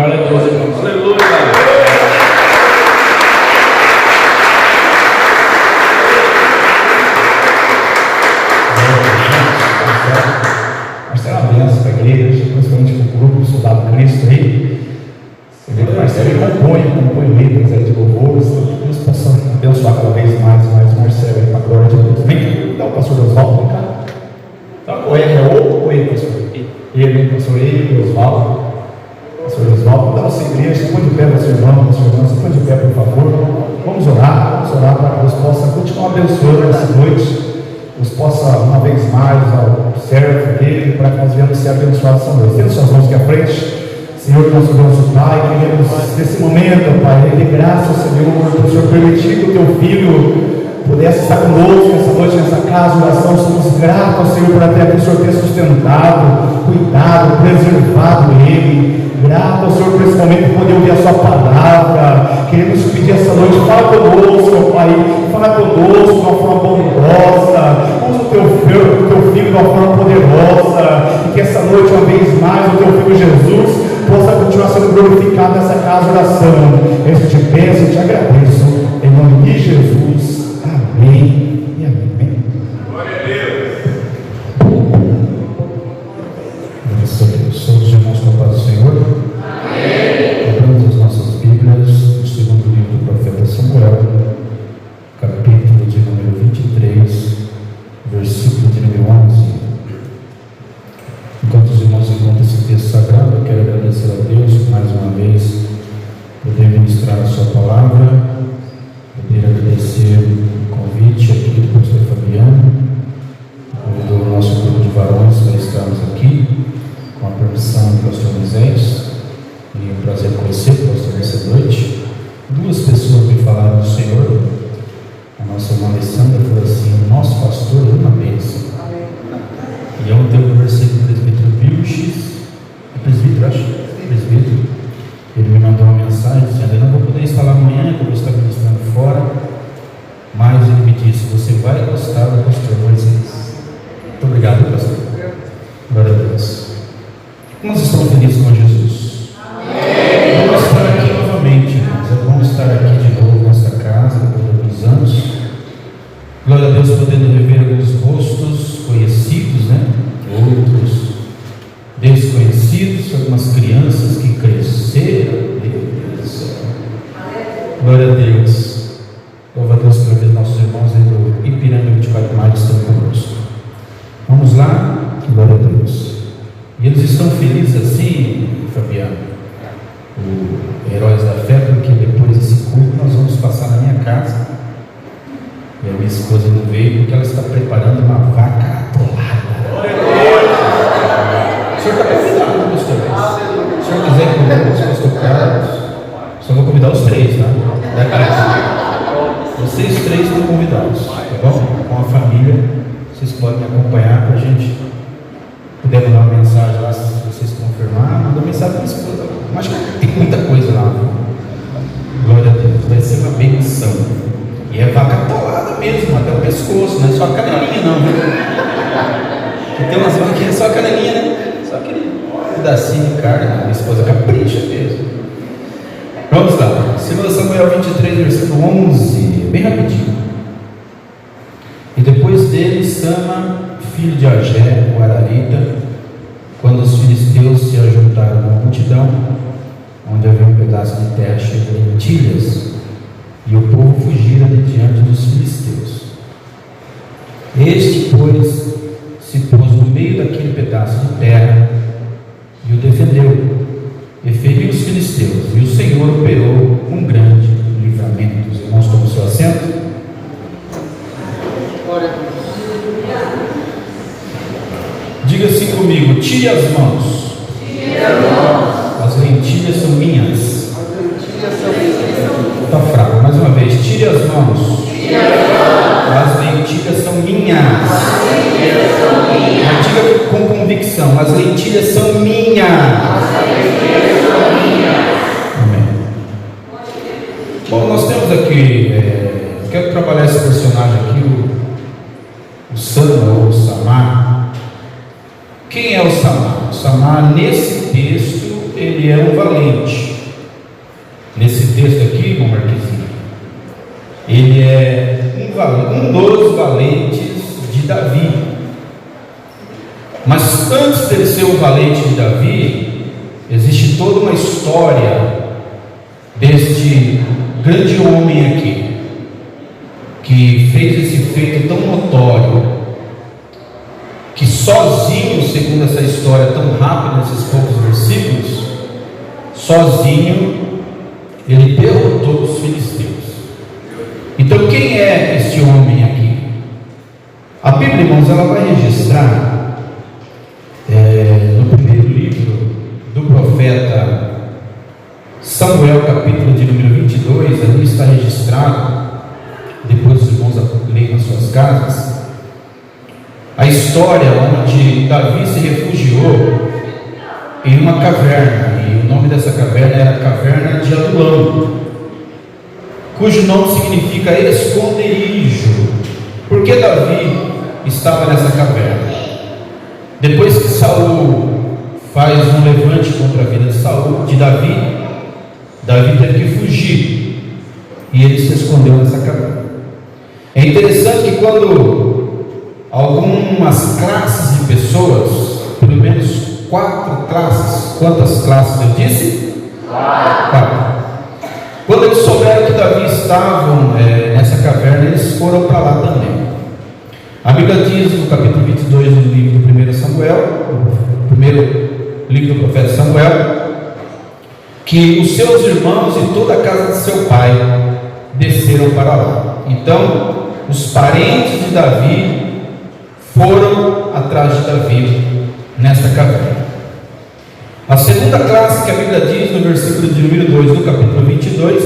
Glória a Deus, irmãos. Aleluia. Marcelo, uma benção para a igreja, principalmente para o grupo Soldado Cristo aí. Você vê que o Marcelo compõe letras aí de louvores. Deus possa abençoar cada vez mais o Marcelo aí para a glória de Deus. Vem, dá o pastor Oswaldo, vem cá. Ou ele, pastor? Ele, pastor, Oswaldo. Pastor Oswaldo, dá a sua igreja, se põe de pé, pastor irmão, se põe de pé, por favor. Vamos orar para que Deus possa continuar abençoando essa noite. Deus possa, uma vez mais, ao servo dele, para que nós venhamos ser abençoados essa noite. Tendo suas mãos aqui à frente, Senhor, nosso Deus, Pai, queremos nesse momento, Pai, render graças, Senhor, por o Senhor permitir que o teu filho pudesse estar conosco essa noite, nessa casa, oração. Somos gratos, Senhor, por até que o Senhor tenha sustentado, cuidado, preservado ele. Grato, Senhor, por esse momento poder ouvir a sua palavra. Queremos pedir essa noite, fala conosco, Pai, fala conosco de uma forma bondosa. Usa o teu filho de uma forma poderosa, e que essa noite, uma vez mais, o teu filho Jesus possa continuar sendo glorificado nessa casa de oração. Eu te peço e te agradeço, em nome de Jesus. Amém e amém. Glória a Deus. Graças a Deus. Somos os irmãos com a paz do Senhor. Amém. Abramos as nossas Bíblias no segundo livro do profeta Samuel, capítulo de número 23, versículo de número 11. Enquanto os irmãos encontram esse texto sagrado, eu quero agradecer a Deus por mais uma vez poder ministrar a sua palavra, poder agradecer o convite aqui do pastor Fabiano, do nosso grupo de varões, para estarmos aqui, com a permissão do pastor Moisés. E é um prazer conhecer o pastor nessa noite. Duas pessoas me falaram do Senhor. A nossa irmã Alessandra falou assim: o nosso pastor é uma bênção. E ontem eu conversei com o presbítero Vilches, presbítero, ele me mandou uma mensagem dizendo: eu não vou poder estar lá amanhã, que eu vou estar ministrando fora, mas ele me disse: você vai gostar do pastor Moisés. Muito obrigado, pastor. Glória a Deus. Nós estamos felizes com Jesus. Amém. Vamos estar aqui novamente, irmãos. É bom estar aqui de novo nesta casa, depois de alguns anos. Glória a Deus, podendo rever alguns rostos conhecidos, né? Outros desconhecidos, algumas crianças que cresceram. Deus do céu. Glória a Deus. Louva a Deus pela vida dos nossos irmãos aí do Ipiranga 24 de Maio estão conosco. Vamos lá? Glória a Deus. E eles estão felizes assim, Fabiano, o Heróis da Fé, porque depois desse culto nós vamos passar na minha casa. E a minha esposa não veio porque ela está preparando uma vaca atolada. O senhor está convidado, pastor? Se o senhor quiser convidar o pastor Carlos, só vou convidar os três, tá? Da casa. Vocês três estão convidados, tá bom? Com a família, vocês podem me acompanhar para a gente poder mandar uma mensagem lá, se vocês confirmar. Manda mensagem para a esposa. Mas tem muita coisa lá, viu? Glória a Deus, vai ser uma benção. E é vaca atolada mesmo, até o pescoço, não é só a canelinha não, viu? Tem umas vacas que é só a canelinha, né? Só aquele pedacinho de carne, minha esposa capricha mesmo. Vamos lá, 2 Samuel 23, versículo 11, bem rapidinho. E depois dele, Sama, filho de Agé, o Ararita, quando os filisteus se ajuntaram na multidão, onde havia um pedaço de terra cheio de lentilhas, e o povo fugira de diante dos filisteus. Este, pois, se pôs no meio daquele pedaço de terra e o defendeu, e feriu os filisteus, e o Senhor operou um grande livramento. Os irmãos tomam seu assento. Diga assim comigo: tire as mãos. As lentilhas são minhas. Está fraco, mais uma vez. Tire as mãos. As lentilhas são minhas. Diga com convicção: as lentilhas são minhas. Amém. Bom, nós temos aqui, quero trabalhar esse personagem aqui, o Sama ou o Samar. Quem é o Samar? O Samar era um valente. Nesse texto aqui, irmão Marquezinho, ele é um dos valentes de Davi. Mas antes dele ser o valente de Davi, existe toda uma história deste grande homem aqui, que fez esse feito tão notório, que sozinho, segundo essa história tão rápida, nesses poucos versículos, sozinho ele derrotou os filisteus. Então quem é este homem aqui? A Bíblia, irmãos, ela vai registrar no primeiro livro do profeta Samuel, capítulo de número 22, ali está registrado, depois os irmãos leem nas suas casas, a história onde Davi se refugiou em uma caverna, e o nome dessa caverna era a Caverna de Adulão, cujo nome significa esconderijo. Por que Davi estava nessa caverna? Depois que Saul faz um levante contra a vida de Davi, Davi teve que fugir, e ele se escondeu nessa caverna. É interessante que quando algumas classes de pessoas, pelo menos 4 classes, quantas classes eu disse? 4. Quando eles souberam que Davi estava nessa caverna, eles foram para lá também. A Bíblia diz no capítulo 22 do livro do 1 Samuel, o primeiro livro do profeta Samuel, que os seus irmãos e toda a casa de seu pai desceram para lá. Então, os parentes de Davi foram atrás de Davi nesta caverna. A segunda classe que a Bíblia diz no versículo de número 2 do capítulo 22: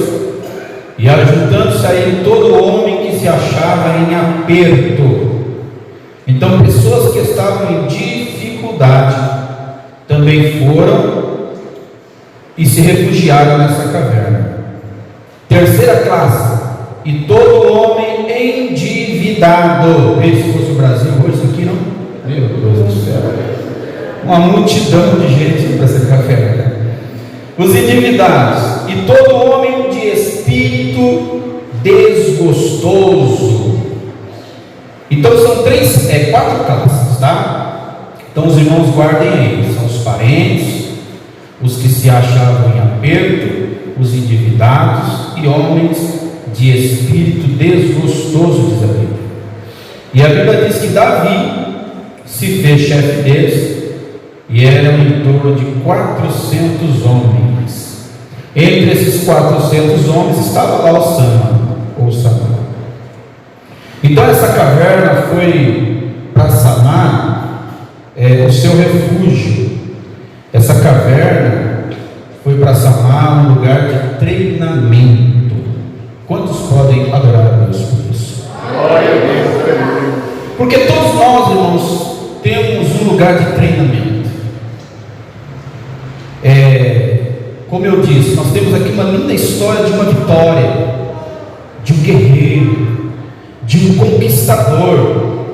e ajuntando-se a ele todo homem que se achava em aperto. Então pessoas que estavam em dificuldade também foram e se refugiaram nessa caverna. Terceira classe: e todo homem endividado. Veja, se fosse o Brasil hoje, isso aqui não? Meu Deus do céu, uma multidão de gente para essa caverna. Os endividados, e todo homem de espírito desgostoso. Então são 4 classes, tá? Então os irmãos guardem aí: são os parentes, os que se achavam em aperto, os endividados e homens de espírito desgostoso, diz a Bíblia. E a Bíblia diz que Davi se fez chefe deles, e eram em torno de 400 homens. Entre esses 400 homens estava lá o Sama. Então essa caverna foi para Samar o seu refúgio. Essa caverna foi para Samar um lugar de treinamento. Quantos podem adorar a Deus por isso? Glória a Deus. Porque todos nós, irmãos, temos um lugar de treinamento. Como eu disse, nós temos aqui uma linda história de uma vitória, de um guerreiro, de um conquistador.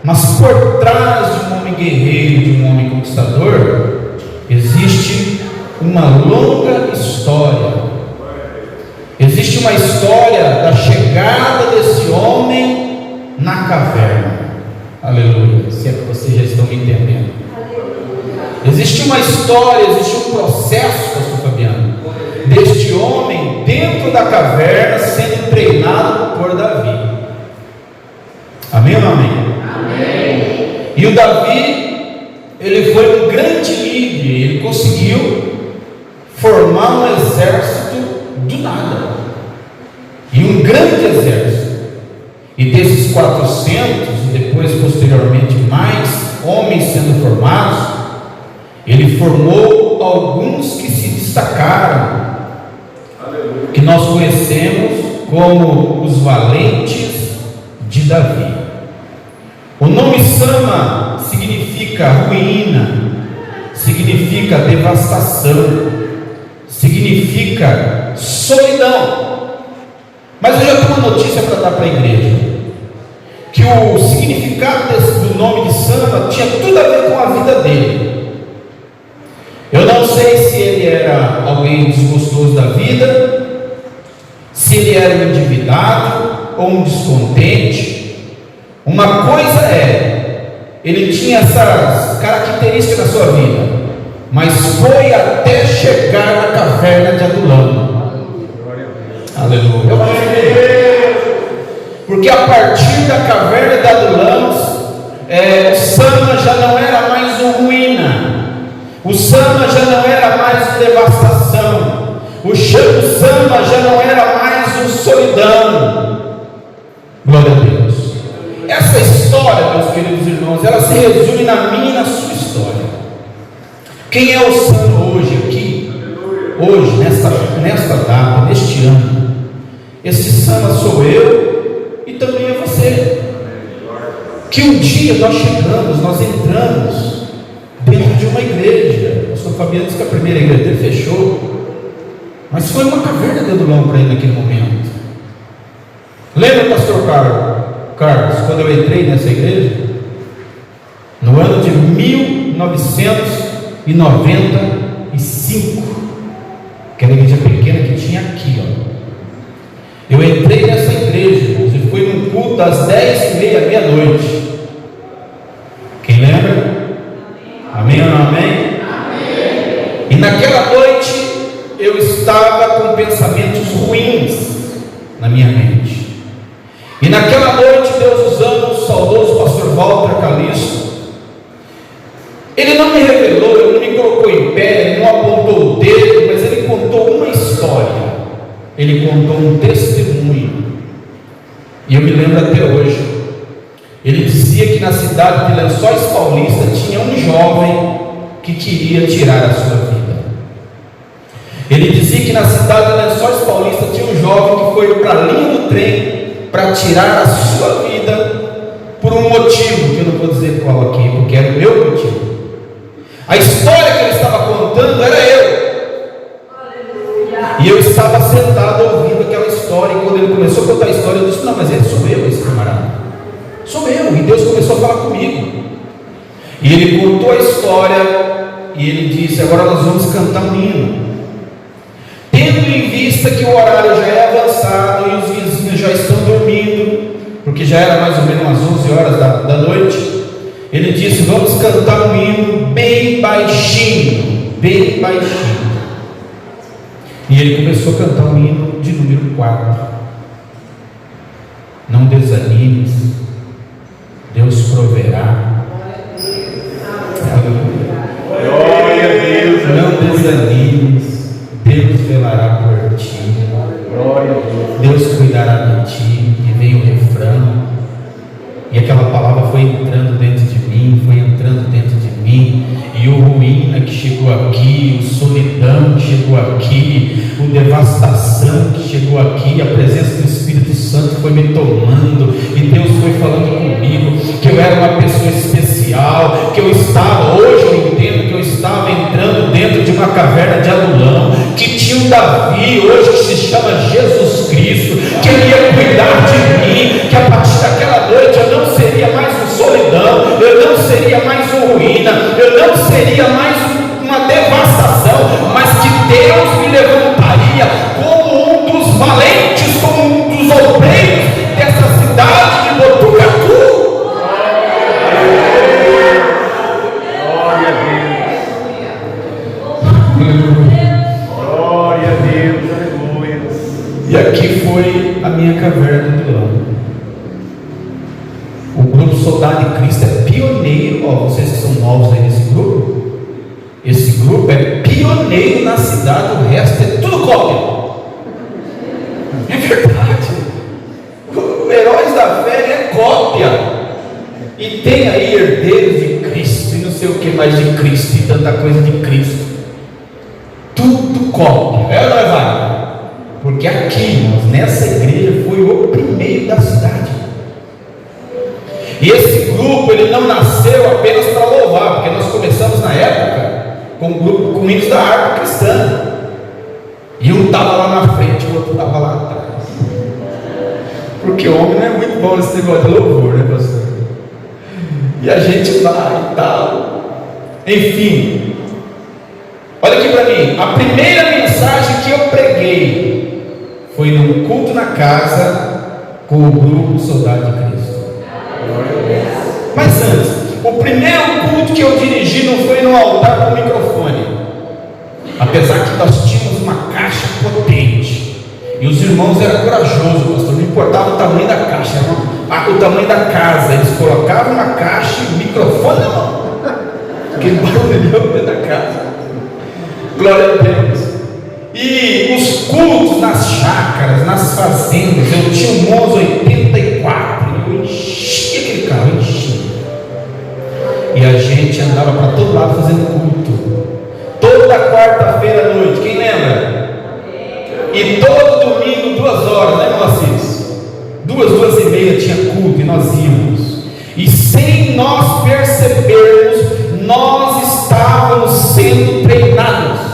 Mas por trás de um homem guerreiro, de um homem conquistador, existe uma longa história. Existe uma história da chegada desse homem na caverna. Aleluia, se é que vocês já estão me entendendo. Existe uma história, existe um processo, pastor Fabiano, deste homem dentro da caverna sendo treinado por Davi. Amém ou não amém? Amém. E o Davi, ele foi um grande líder, ele conseguiu formar um exército do nada, e um grande exército. E desses 400, e depois posteriormente mais homens sendo formados, ele formou alguns que se destacaram, que nós conhecemos como os valentes de Davi. O nome Sama significa ruína, significa devastação, significa solidão. Mas eu já tenho uma notícia para dar para a igreja, que o significado do nome de Sama tinha tudo a ver com a vida dele. Eu não sei se ele era alguém desgostoso da vida, se ele era um endividado ou um descontente. Uma coisa ele tinha essas características na sua vida, mas foi até chegar na caverna de Adulão. Aleluia. Porque a partir da caverna de Adulão, o Sama já não era mais um ruína, o Sama já não era mais devastação, o Sama já não era mais um solidão. Glória a Deus. Essa história, meus queridos irmãos, ela se resume na minha e na sua história. Quem é o Sama hoje aqui? Hoje, nesta data, neste ano, esse Sama sou eu e também é você. Que um dia nós entramos dentro de uma igreja. O pastor Fabiano disse que a primeira igreja dele fechou, mas foi uma caverna de Adulão para ele naquele momento. Lembra, pastor Carlos, quando eu entrei nessa igreja? No ano de 1995, aquela igreja pequena que tinha aqui, eu entrei nessa igreja, irmãos, e fui num culto das 10h30, meia-noite. Quem lembra? Amém ou não amém? Amém. E naquela noite eu estava com pensamentos ruins na minha mente. E naquela noite Deus, usando o saudoso pastor Walter Calisto, ele não me revelou, ele não me colocou em pé, ele não apontou o dedo, mas ele contou uma história, ele contou um testemunho. E eu me lembro até hoje. Ele dizia que na cidade de Lençóis Paulista tinha um jovem que queria tirar a sua vida. Ele dizia que na cidade de Lençóis Paulista tinha um jovem que foi para a linha do trem para tirar a sua vida por um motivo, que eu não vou dizer qual aqui, porque era o meu motivo. A história que ele estava contando era eu. E eu estava sentado ouvindo aquela história, e quando ele começou a contar a história, eu disse: não, mas ele sou eu, esse camarada. Sou eu. E Deus começou a falar comigo. E ele contou a história, e ele disse: agora nós vamos cantar um hino. Tendo em vista que o horário já é avançado e os vizinhos já estão dormindo, porque já era mais ou menos umas 11 horas da noite, ele disse: vamos cantar um hino bem baixinho, bem baixinho. E ele começou a cantar um hino de número 4. Não desanimes, Deus proverá. Glória a Deus. Não desanimes, Deus velará por ti. Glória a Deus. Deus cuidará de ti. E veio o refrão, e aquela palavra foi entrando dentro de mim, foi entrando dentro de mim. E o ruína que chegou aqui, o solidão que chegou aqui, o devastação que chegou aqui, a presença do Espírito Santo foi me tomando, e Deus foi falando comigo que eu era uma pessoa especial, que eu estava, hoje eu entendo que eu estava entrando dentro de uma caverna de Adulão, que tinha um Davi, hoje que se chama Jesus Cristo, que ele ia cuidar de mim, que a partir daquela noite eu não seria mais um solidão, eu não seria mais um ruína, eu não seria mais uma devastação, mas que Deus me levantaria como um dos valentes, como um dos obreiros dessa cidade de Botucatu. Glória a Deus, aleluia. E aqui foi a minha caverna do Adulão. O grupo Soldado de Cristo é pioneiro. Vocês que são novos aí nesse grupo, esse grupo é pioneiro na cidade, o resto é tudo cópia. É verdade. O Heróis da Fé é cópia. E tem aí herdeiros de Cristo, e não sei o que mais de Cristo, e tanta coisa de Cristo. Tudo cópia. É ou não é válido? Porque aqui, irmãos, nessa igreja foi o primeiro da cidade. E esse grupo, ele não nasceu apenas para louvar, porque nós começamos na época com o grupo com hinos da harpa cristã, e um estava lá na frente, o outro estava lá atrás, porque o homem não é muito bom nesse negócio de louvor, né, pastor? E a gente lá e tal, enfim. Olha aqui para mim, a primeira mensagem que eu preguei foi num culto na casa com o grupo Soldado de Cristo. Mas antes, o primeiro culto que eu dirigi não foi no altar com microfone, apesar que nós tínhamos uma caixa potente e os irmãos eram corajosos, pastor, não importava o tamanho da caixa, o tamanho da casa, eles colocavam uma caixa e o microfone na mão, aquele barulhão dentro da casa. Glória a Deus. E os cultos nas chácaras, nas fazendas, eu tinha um Monza 84 e eu enchia aquele carro, enchia. E a gente andava para todo lado fazendo culto. Toda quarta-feira à noite, quem lembra? E todo domingo, 2 horas, né, Moacir? 2h30 tinha culto e nós íamos. E sem nós percebermos, nós estávamos sendo treinados.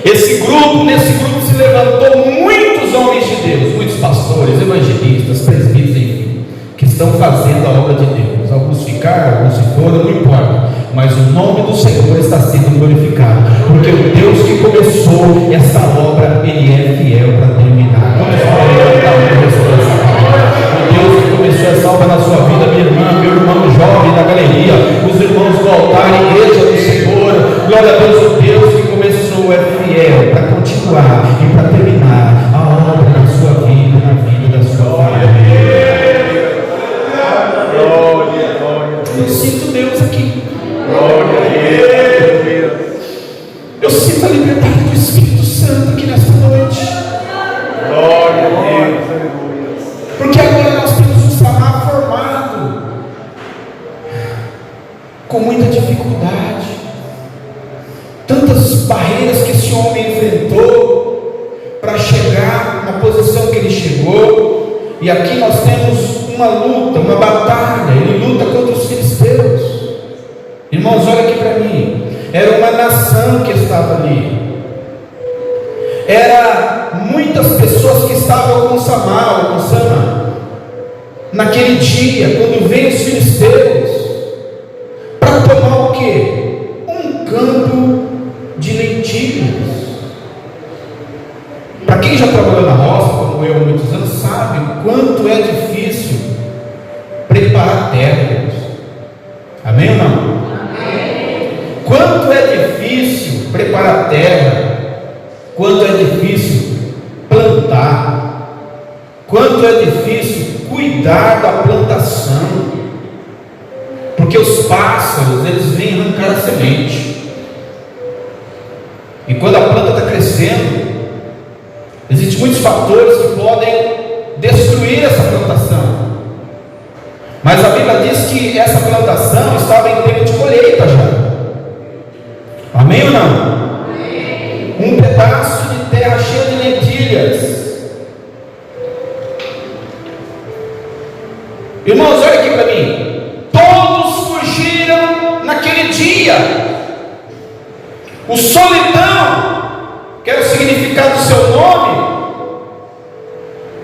Nesse grupo se levantou muitos homens de Deus, muitos pastores, evangelistas, presbíteros, enfim, que estão fazendo a obra de Deus. Alguns ficaram, alguns se foram, não importa, mas o nome do Senhor está sendo glorificado, porque o Deus que começou essa obra, Ele é fiel para terminar. Vamos o Deus que começou essa obra na sua vida, minha irmã, meu irmão jovem da galeria, os irmãos do altar, a igreja do Senhor, glória a Deus, o Deus que começou é fiel para continuar e para terminar a obra na sua vida, na vida da sua família. Eu sinto Deus aqui. Eu sinto a liberdade do Espírito Santo aqui nesta noite. Porque agora nós temos um Samar formado com muita dificuldade, tantas barreiras que esse homem enfrentou para chegar na posição que ele chegou. E aqui nós temos uma luta, uma batalha. Ele luta contra os filisteus. Irmãos, olha aqui para mim. Era uma nação que estava ali. Era muitas pessoas que estavam com Samar, naquele dia, quando veio os filisteus, para tomar o quê? Um campo de lentilhas. Para quem já trabalhou na roça, como eu há muitos anos, sabe o quanto é difícil preparar a terra. Amém ou não? Amém. Quanto é difícil preparar a terra, quanto é difícil plantar, quanto é difícil cuidar da plantação, porque os pássaros, eles vêm arrancar a semente, e quando a planta está crescendo, existem muitos fatores que podem destruir essa plantação, mas a Bíblia diz que essa plantação estava em tempo de colheita já. Amém ou não? Amém. Um pedaço de terra cheia de lentilhas. Irmãos, olha aqui para mim. Todos fugiram naquele dia. O solidão, que era o significado do seu nome,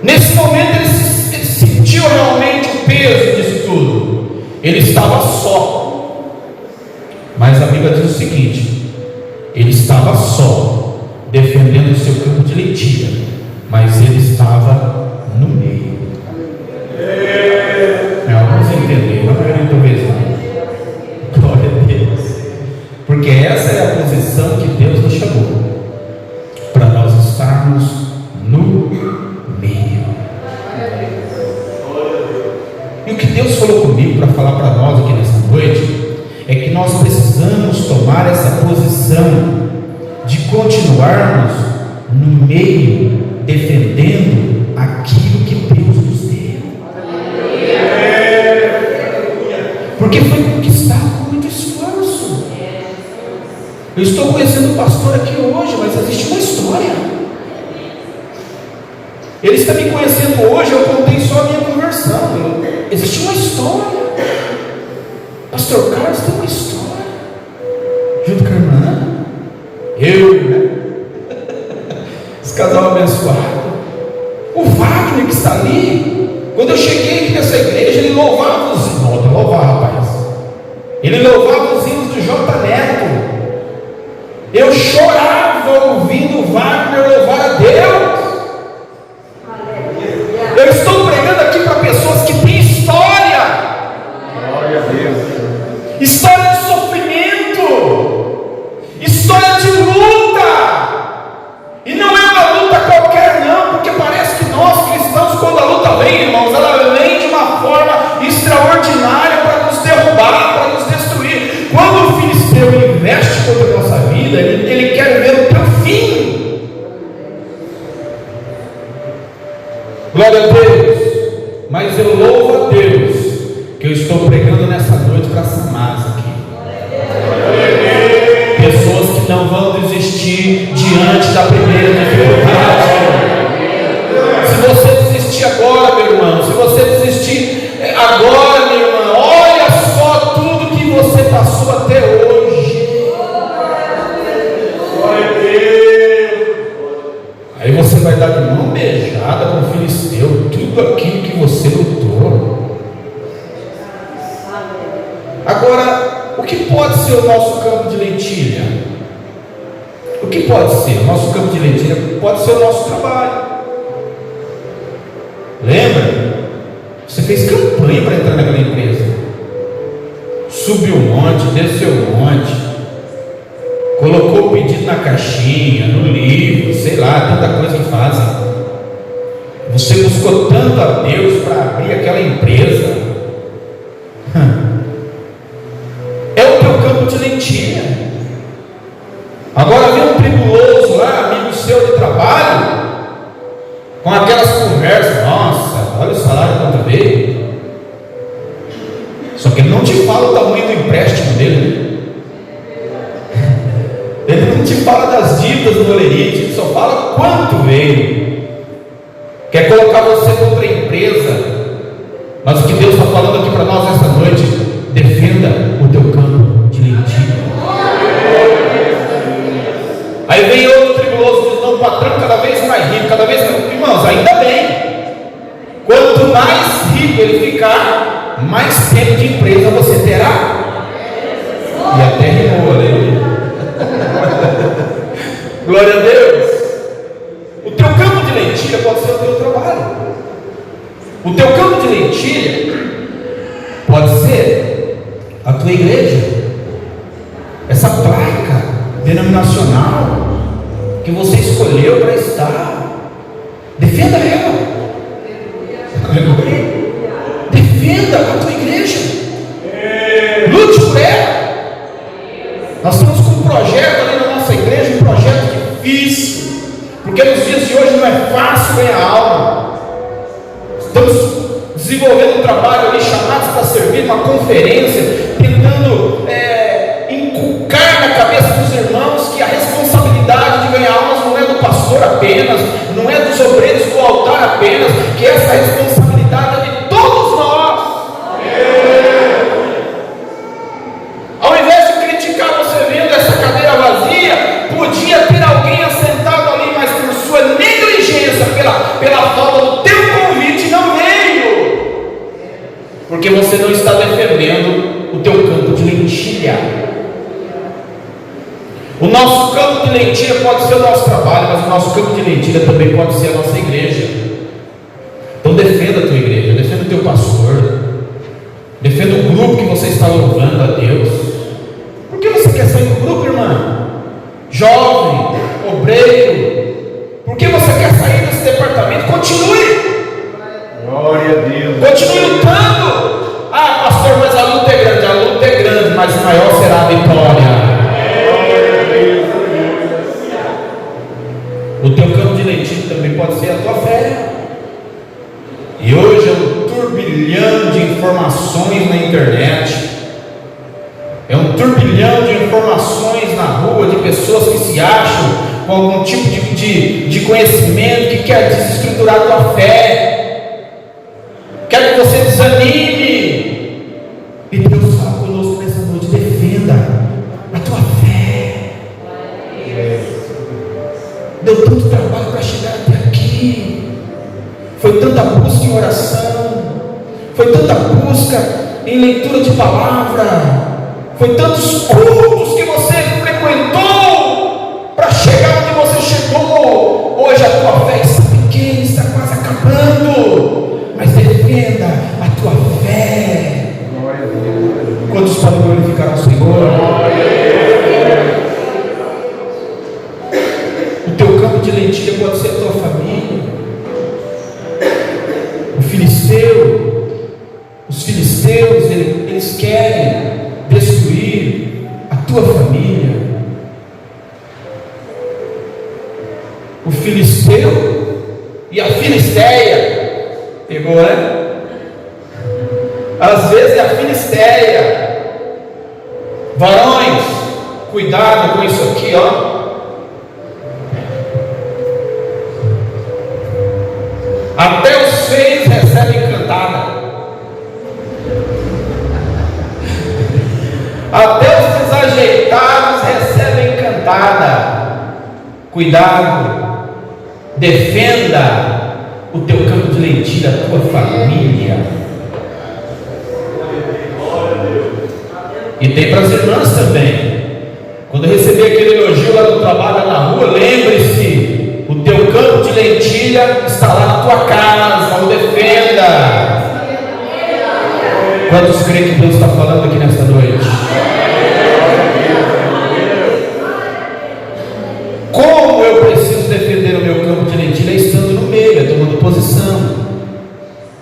nesse momento ele sentiu realmente o peso disso tudo. Ele estava só. Mas a Bíblia diz o seguinte: ele estava só, defendendo o seu campo de lentilha, mas ele estava no meio. Vamos entender, não é talvez não. Glória a Deus. Porque essa é a posição que Deus nos chamou, para nós estarmos no meio. E o que Deus falou comigo para falar para nós aqui nessa noite é que nós precisamos tomar essa posição de continuarmos no meio, defendendo aquilo que Deus nos deu, porque foi conquistado com muito esforço. Eu estou conhecendo o pastor aqui hoje, mas existe uma história. Ele está me conhecendo hoje, eu contei só a minha conversão. Existe uma história. Pastor Carlos tem uma história, junto com a irmã, né? Esse casal abençoado. O Wagner que está ali, quando eu cheguei aqui nessa igreja, ele louvava os hinos. Ele louvava os hinos do J. Neto. Eu chorava ouvindo Wagner louvar a Deus. Eu estou pregando aqui para pessoas que têm história. Glória a Deus. História de sofrimento, história de luta, e não é uma luta qualquer não, porque parece que nós cristãos, quando a luta vem, irmãos, ela vem de uma forma extraordinária para nos derrubar, para nos destruir. Quando o filisteu investe contra a nossa vida, ele quer ver o teu fim. Glória a Deus. Mas eu louvo a Deus que eu estou pregando nessa noite para essa massa aqui. Pessoas que não vão desistir diante da primeira dificuldade. Se você desistir agora, meu irmão, se você desistir agora, minha irmã, olha só tudo que você passou até hoje. Glória a Deus. Aí você vai dar de mão beijada com o filisteu, tudo aquilo que você lutou. Agora, o que pode ser o nosso campo de lentilha? O que pode ser? O nosso campo de lentilha pode ser o nosso trabalho. Lembra? Você fez campanha para entrar naquela empresa. Subiu um monte, desceu um monte, colocou o pedido na caixinha, no livro, sei lá, tanta coisa que fazem. Você buscou tanto a Deus para abrir aquela empresa. É o teu campo de lentilha. Agora vem um tribuloso lá, amigo seu de trabalho, com aquelas conversas, nossa, olha o salário quanto veio. Só que ele não te fala o tamanho do empréstimo dele, né? Ele não te fala das dívidas do olerite, ele só fala quanto veio. Quer colocar você contra a empresa. Mas o que Deus está falando aqui para nós essa noite: defenda o teu campo de lentilha. Aí vem outro tribuloso e diz: não, o patrão cada vez mais rico, cada vez mais. Irmãos, ainda bem. Quanto mais rico ele ficar, mais tempo de empresa você terá. E até rimou, aleluia. Glória a Deus. O teu campo de lentilha pode ser o teu trabalho. O teu campo de lentilha pode ser a tua igreja. Essa placa denominacional que você escolheu para estar. Defenda ela. Defenda a tua igreja. Lute por ela. Nós estamos com um projeto ali na nossa igreja, um projeto difícil, porque nos dias de hoje não é fácil ganhar alma. Estamos desenvolvendo um trabalho ali, chamados para servir uma conferência, tentando inculcar na cabeça dos irmãos que a responsabilidade de ganhar almas não é do pastor apenas, não é dos obreiros do altar apenas, que essa responsabilidade é de todos nós. Ao invés de criticar você vendo essa cadeira vazia, podia ter alguém assentado ali, mas por sua negligência, pela falta do teu convite, não veio, porque você não está defendendo o teu campo de lentilha. O nosso campo de lentilha pode ser o nosso trabalho, mas o nosso campo de lentilha também pode ser a nossa igreja. Então defenda a tua igreja, defenda o teu pastor, defenda o grupo que você está louvando a Deus. Por que você quer sair do grupo, irmã? Jovem, obreiro, por que você quer sair desse departamento? Continue. Glória a Deus. Continue lutando. Ah, pastor, mas a luta é grande, mas maior será a vitória. O teu campo de lentilha também pode ser a tua fé. E hoje é um turbilhão de informações na internet. É um turbilhão de informações na rua, de pessoas que se acham com algum tipo de conhecimento, que quer desestruturar a tua fé, quer que você desanime. E Deus fala conosco nessa noite: defenda a tua fé. Deu tanto trabalho para chegar até aqui, foi tanta busca em oração, foi tanta busca em leitura de palavra, foi tantos cultos que você frequentou, lentilha pode ser a tua família. Os filisteus, eles querem destruir a tua família. O filisteu e a filisteia, pegou, né? Às vezes é a filisteia. Varões, cuidado com isso aqui, ó. Até os feios recebem cantada. Até os desajeitados recebem cantada. Cuidado. Defenda o teu campo de lentilha, a tua família. E tem para as irmãs também. Quando receber aquele elogio lá no trabalho, na rua, lembre-se: o teu campo de lentilha está lá na tua casa. O defenda. Quantos creem que Deus está falando aqui nesta noite? Como eu preciso defender o meu campo de lentilha? É estando no meio, é tomando posição,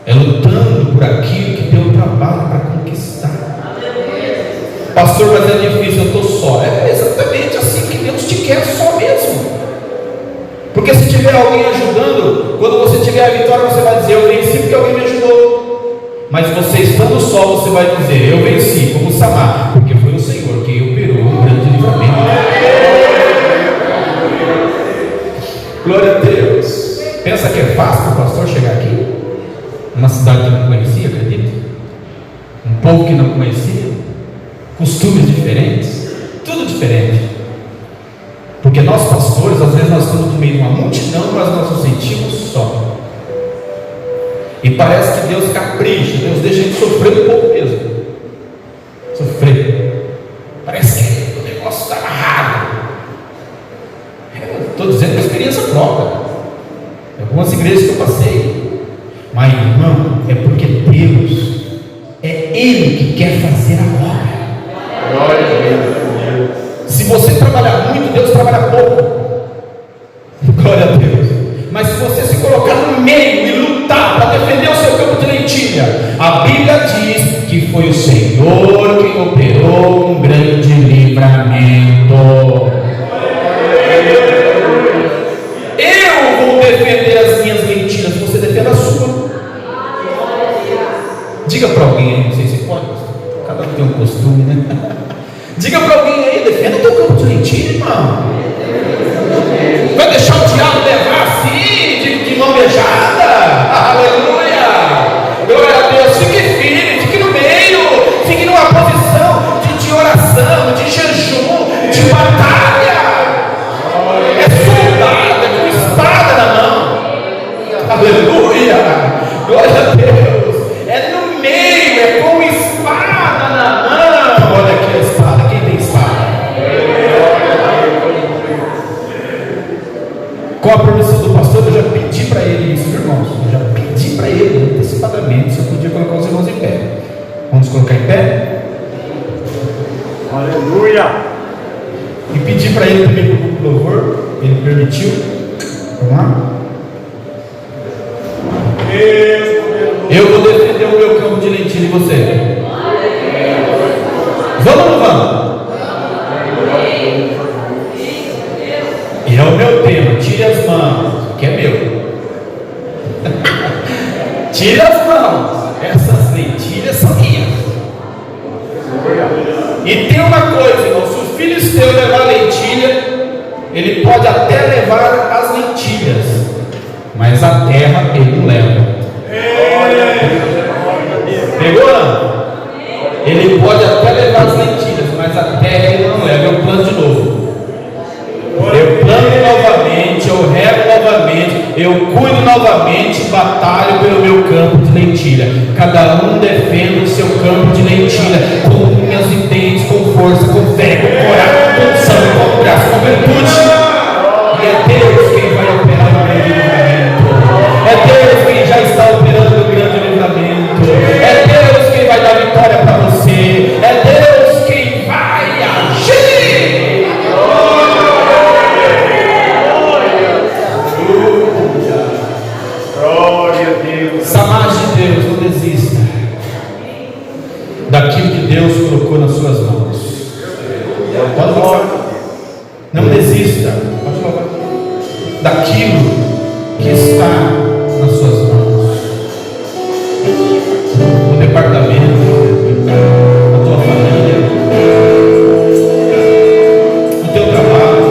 é lutando por aquilo que deu trabalho para conquistar. Pastor, mas é difícil, eu estou só. É exatamente assim que Deus te quer, só mesmo. Porque se tiver alguém ajudando, quando você tiver a vitória, você vai dizer: eu venci porque alguém me ajudou. Mas você estando só, você vai dizer: eu venci, como Samar, porque foi o Senhor quem operou um grande livramento. Glória a Deus. Pensa que é fácil para o pastor chegar aqui? Uma cidade que não conhecia, acredita? Um povo que não conhecia, costumes diferentes, tudo diferente. Porque nós pastores, às vezes nós estamos no meio de uma multidão, mas nós nos sentimos só. E parece que Deus capricha, Deus deixa a gente sofrer um pouco mesmo. Sofrer. Parece que o negócio está amarrado. Estou dizendo por experiência própria. Em algumas igrejas que eu passei. Mas irmão, é porque Deus, é Ele que quer fazer a obra. Glória a Deus. Se você trabalhar muito, Deus trabalha pouco. Glória a Deus. Mas se você se colocar no meio e lutar para defender o seu campo de lentilha, a Bíblia diz que foi o Senhor quem operou um grande livramento. Eu vou defender as minhas lentilhas, você defenda a sua. Diga para alguém aí, não sei se pode, cada um tem um costume, né? Diga para alguém aí: defenda o teu campo de lentilha, irmão. Vai deixar o diabo levar assim, de mão beijada? Aleluia! Glória a Deus. Fique firme, fique no meio, fique numa posição de oração, de jejum, de batalha. É soldado, é com espada na mão. Aleluia! Glória a Deus. É no meio, é com espada na mão. Olha aqui a espada, quem tem espada? Com a permissão do pastor, eu já pedi para ele isso, irmãos. Eu já pedi para ele antecipadamente se eu podia colocar os irmãos em pé. Vamos colocar em pé? Aleluia. E pedi para ele também para o grupo louvor. Ele permitiu. Vamos lá? Eu vou defender o meu campo de lentilha e você. Vamos ou não vamos? E é o meu tema. Tire as mãos, que é meu. Tire as mãos. Essas lentilhas são minhas. E tem uma coisa, irmão: se o filisteu levar a lentilha, ele pode até levar as lentilhas, mas a terra ele não leva. Pegou não? Ele pode até levar as lentilhas, mas a terra ele não leva. Eu plano de novo. Eu plano novamente, eu rego novamente, eu cuido novamente, batalho pelo meu campo de lentilha. Cada um defenda o seu campo de lentilha com unhas e dentes, com força, com fé, com coragem, com sangue, com graça, com virtude. E é Deus quem vai operar o grande livramento. É Deus quem já está operando o grande livramento. É Deus quem vai dar vitória para você. É Deus quem vai agir. daquilo que está nas suas mãos. O departamento, a tua família, o teu trabalho,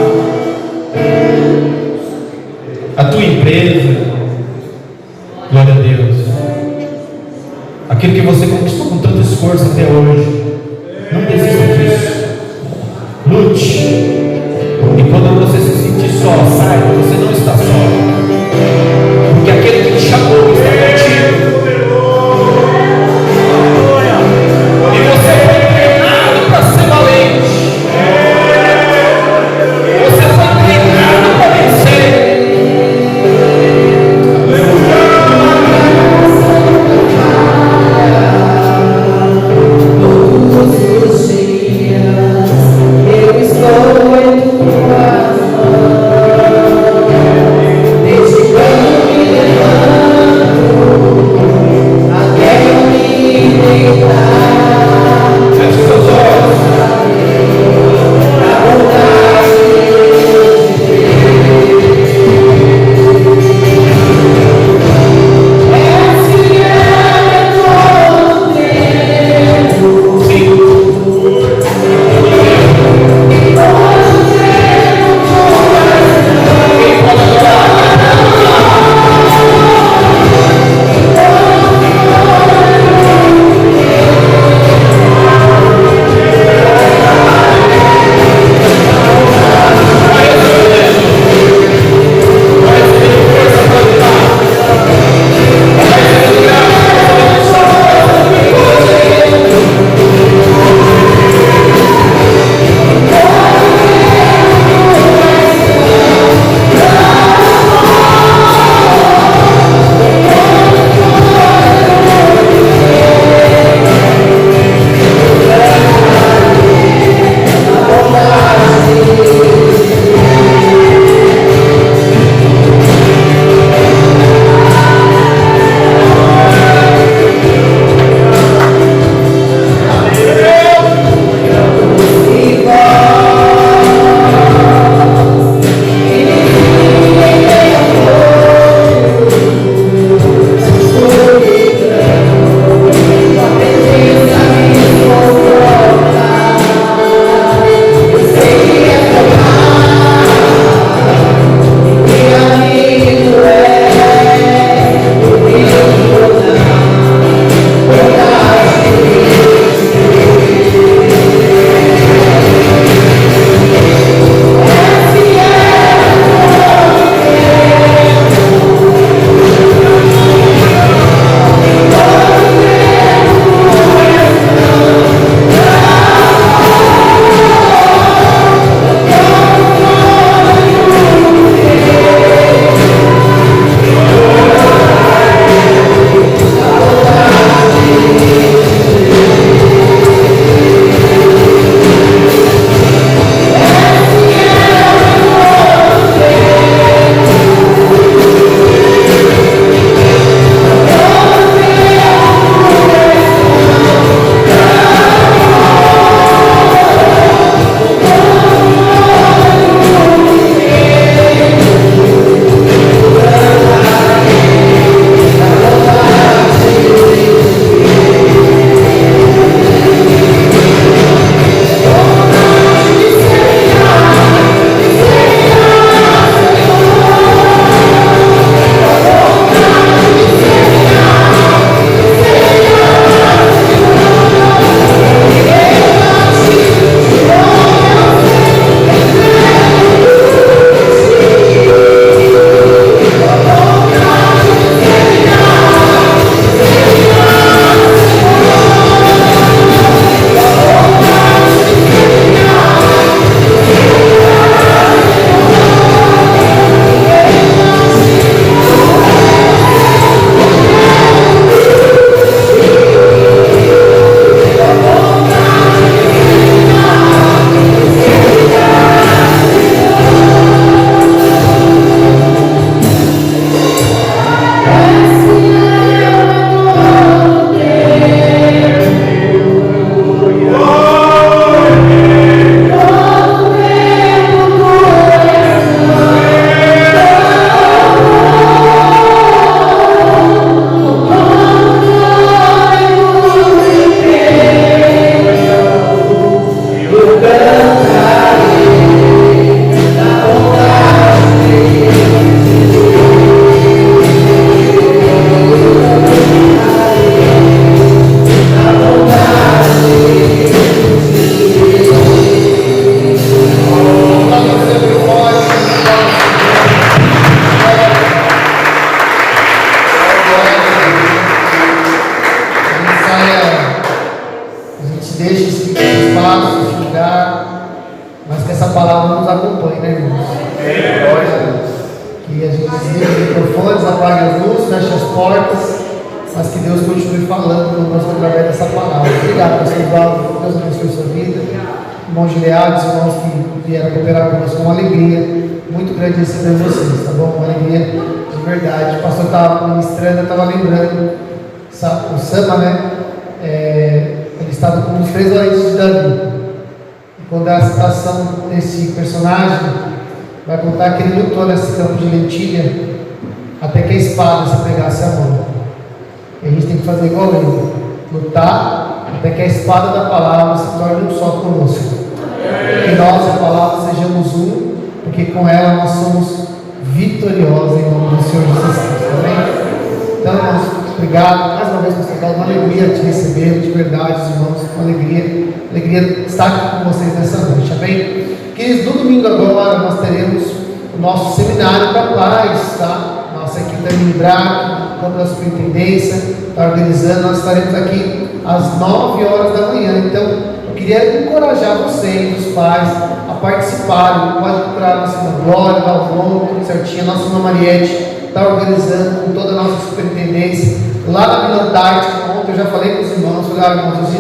a tua empresa. Glória a Deus. Aquilo que você conquistou com tanto esforço até hoje, não desista disso. Lute. E quando você se sentir só, saiba, você não está só, porque aquele que te chamou está contigo. E você foi treinado para ser valente. Você foi treinado para vencer. Todos os dias eu estou em tuas mãos, desde quando me levanto portas, mas que Deus continue falando conosco através dessa palavra. Obrigado, pastor Valdo. Deus abençoe sua vida. Irmão Gilead, os irmãos que vieram cooperar conosco, uma alegria muito grande receber vocês, tá bom? Uma alegria de verdade. O pastor estava ministrando, eu estava lembrando, o Sama, né? Ele estava com os 3 valentes de Davi. E quando a citação desse personagem, vai contar que ele lutou nesse campo de lentilha até que a espada se pegasse a mão. E a gente tem que fazer igual ele, lutar até que a espada da palavra se torne um só conosco. Que nós, a palavra, sejamos um, porque com ela nós somos vitoriosos em nome do Senhor Jesus Cristo. Amém? Então, irmãos, obrigado mais uma vez, pastor Paulo. Uma alegria te receber, de verdade, irmãos. Uma alegria estar aqui com vocês nessa noite. Amém? Queridos, no domingo agora nós teremos o nosso seminário para paz, tá? Nossa equipe da Librac, como da superintendência, está organizando. Nós estaremos aqui às 9 horas da manhã. Então, eu queria encorajar vocês, os pais, a participarem. Pode procurar a nossa irmã Glória, Dalvon, tudo certinho. A nossa irmã Mariette está organizando com toda a nossa superintendência. Lá na Vila Antártica, ontem eu já falei com os irmãos,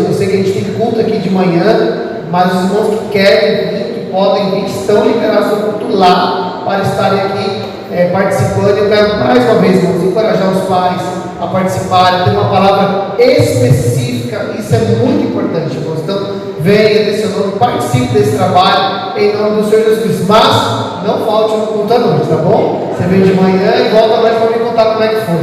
eu sei que a gente tem culto aqui de manhã, mas os irmãos que querem vir, que podem vir, estão liberados ao culto lá para estarem aqui participando. Eu quero mais uma vez, irmãos, encorajar os pais a participarem. Tem uma palavra específica, isso é muito importante, irmãos. Então, venha desse nome, participe desse trabalho em nome do Senhor Jesus Cristo. Mas não falte no culto à noite, tá bom? Você vem de manhã e volta mais para me contar como é que foi,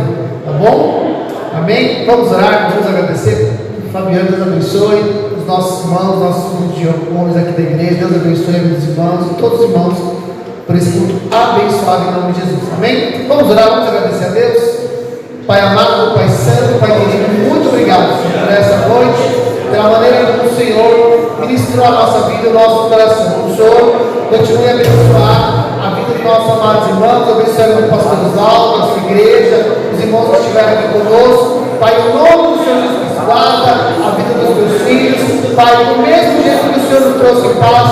tá bom? Amém? Vamos orar, vamos agradecer. Fabiano, Deus abençoe os nossos irmãos, nossos homens aqui da igreja. Deus abençoe os irmãos e todos os irmãos por esse culto abençoado em nome de Jesus. Amém? Vamos orar, vamos agradecer a Deus. Pai amado, Pai santo, Pai querido, muito obrigado, Senhor, por essa noite, pela maneira como o Senhor ministrou a nossa vida e o nosso coração. O Senhor continue a abençoar a vida dos nossos amados irmãos, abençoe o pastor Osvaldo, nossa igreja, os irmãos que estiveram aqui conosco. Pai, em nome do Senhor Jesus, guarda a vida dos teus filhos. Pai, do mesmo jeito que o Senhor nos trouxe em paz,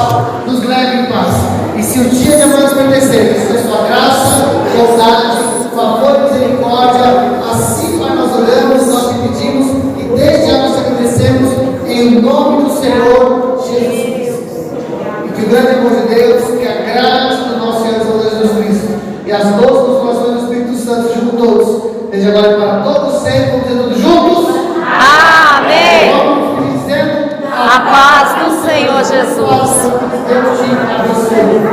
nos leve em paz. E se o dia de amanhã pertencer, que seja sua graça, bondade, favor e misericórdia, assim Pai, nós oramos, nós te pedimos e desde já nós agradecemos em nome do Senhor Jesus Cristo. E que o grande amor de Deus, que a graça do nosso Senhor Jesus Cristo e as doces consolações do Espírito Santo junto a todos, desde agora e para todos sempre, vamos dizer todos juntos. Amém. Vamos dizendo A paz do Senhor Jesus. Deus te abençoe.